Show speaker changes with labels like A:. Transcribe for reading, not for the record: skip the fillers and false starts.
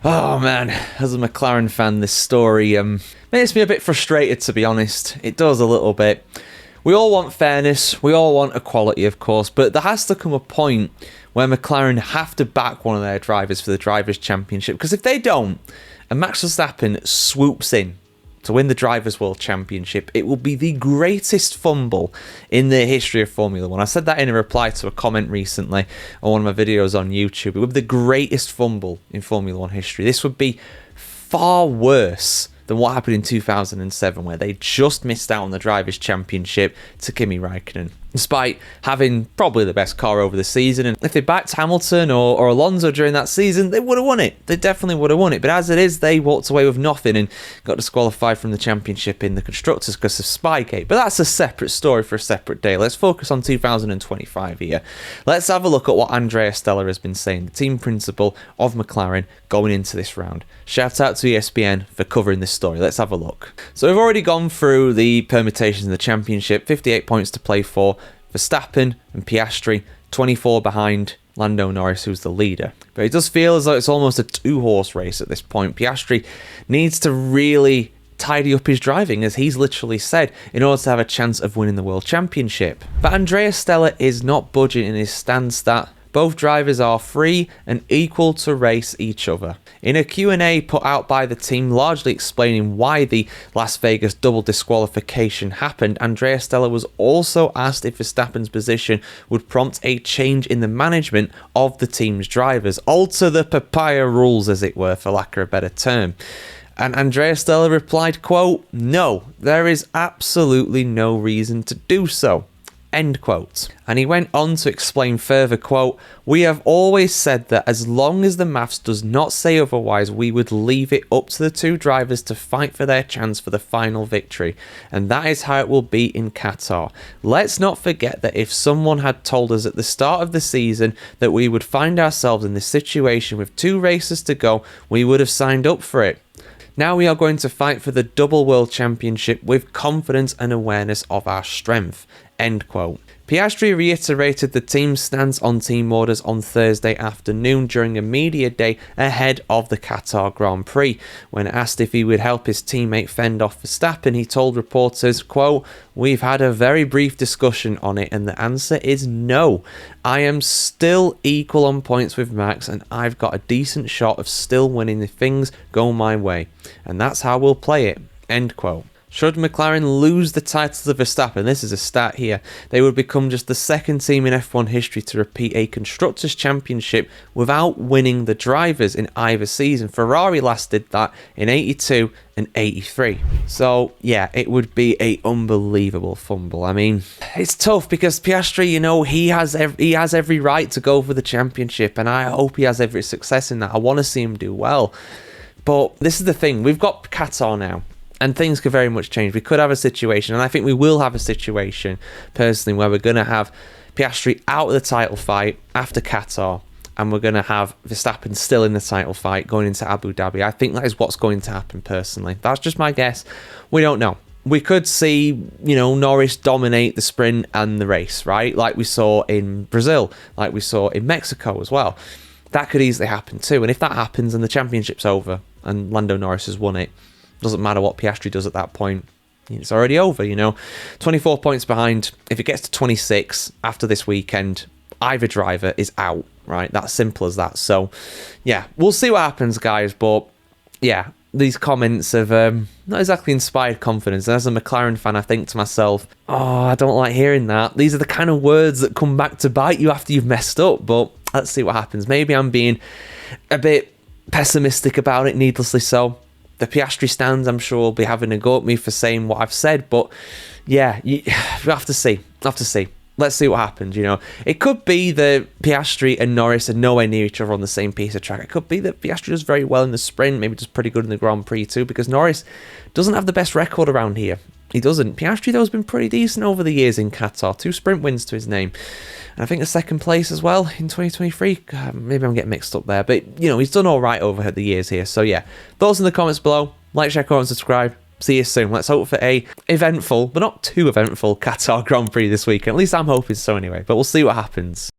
A: Oh man, as a McLaren fan, this story makes me a bit frustrated, to be honest. It does a little bit. We all want fairness, we all want equality, of course, but there has to come a point where McLaren have to back one of their drivers for the Drivers' Championship, because if they don't, and Max Verstappen swoops in to win the Drivers' World Championship, it will be the greatest fumble in the history of Formula 1. I said that in a reply to a comment recently on one of my videos on YouTube. It would be the greatest fumble in Formula 1 history. This would be far worse than what happened in 2007, where they just missed out on the Drivers' Championship to Kimi Räikkönen, despite having probably the best car over the season. And if they backed Hamilton or Alonso during that season, they would have won it. They definitely would have won it. But as it is, they walked away with nothing and got disqualified from the championship in the Constructors because of Spygate. But that's a separate story for a separate day. Let's focus on 2025 here. Let's have a look at what Andrea Stella has been saying, the team principal of McLaren, going into this round. Shout out to ESPN for covering this story. Let's have a look. So we've already gone through the permutations in the championship. 58 points to play for Verstappen and Piastri, 24 behind Lando Norris, who's the leader. But it does feel as though it's almost a two-horse race at this point. Piastri needs to really tidy up his driving, as he's literally said, in order to have a chance of winning the World Championship. But Andrea Stella is not budging in his stance that both drivers are free and equal to race each other. In a Q&A put out by the team, largely explaining why the Las Vegas double disqualification happened, Andrea Stella was also asked if Verstappen's position would prompt a change in the management of the team's drivers, alter the papaya rules, as it were, for lack of a better term. And Andrea Stella replied, quote, "No, there is absolutely no reason to do so." End quote. And he went on to explain further, quote, "We have always said that as long as the maths does not say otherwise, we would leave it up to the two drivers to fight for their chance for the final victory. And that is how it will be in Qatar. Let's not forget that if someone had told us at the start of the season that we would find ourselves in this situation with 2 races to go, we would have signed up for it. Now we are going to fight for the double world championship with confidence and awareness of our strength." End quote. Piastri reiterated the team's stance on team orders on Thursday afternoon during a media day ahead of the Qatar Grand Prix. When asked if he would help his teammate fend off Verstappen, he told reporters, quote, "We've had a very brief discussion on it and the answer is no. I am still equal on points with Max and I've got a decent shot of still winning if things go my way. And that's how we'll play it." End quote. Should McLaren lose the title to Verstappen, this is a stat here, they would become just the second team in F1 history to repeat a Constructors' Championship without winning the drivers in either season. Ferrari last did that in 82 and 83. So, yeah, it would be a unbelievable fumble. I mean, it's tough because Piastri, you know, he has every right to go for the championship, and I hope he has every success in that. I want to see him do well. But this is the thing, we've got Qatar now. And things could very much change. We could have a situation, and I think we will have a situation, personally, where we're going to have Piastri out of the title fight after Qatar, and we're going to have Verstappen still in the title fight going into Abu Dhabi. I think that is what's going to happen, personally. That's just my guess. We don't know. We could see, you know, Norris dominate the sprint and the race, right? Like we saw in Brazil, like we saw in Mexico as well. That could easily happen too. And if that happens and the championship's over and Lando Norris has won it, doesn't matter what Piastri does at that point. It's already over, you know. 24 points behind. If it gets to 26 after this weekend, either driver is out, right? That's simple as that. So, yeah, we'll see what happens, guys. But, yeah, these comments have not exactly inspired confidence. And as a McLaren fan, I think to myself, oh, I don't like hearing that. These are the kind of words that come back to bite you after you've messed up. But let's see what happens. Maybe I'm being a bit pessimistic about it, needlessly so. The Piastri stands, I'm sure, will be having a go at me for saying what I've said, but yeah, we have to see. Let's see what happens, you know. It could be that Piastri and Norris are nowhere near each other on the same piece of track. It could be that Piastri does very well in the sprint, maybe does pretty good in the Grand Prix too, because Norris doesn't have the best record around here. He doesn't. Piastri, though, has been pretty decent over the years in Qatar. 2 sprint wins to his name. And I think a second place as well in 2023. Maybe I'm getting mixed up there. But, you know, he's done all right over the years here. So, yeah. Thoughts in the comments below. Like, share, comment, and subscribe. See you soon. Let's hope for a eventful, but not too eventful, Qatar Grand Prix this weekend. At least I'm hoping so anyway. But we'll see what happens.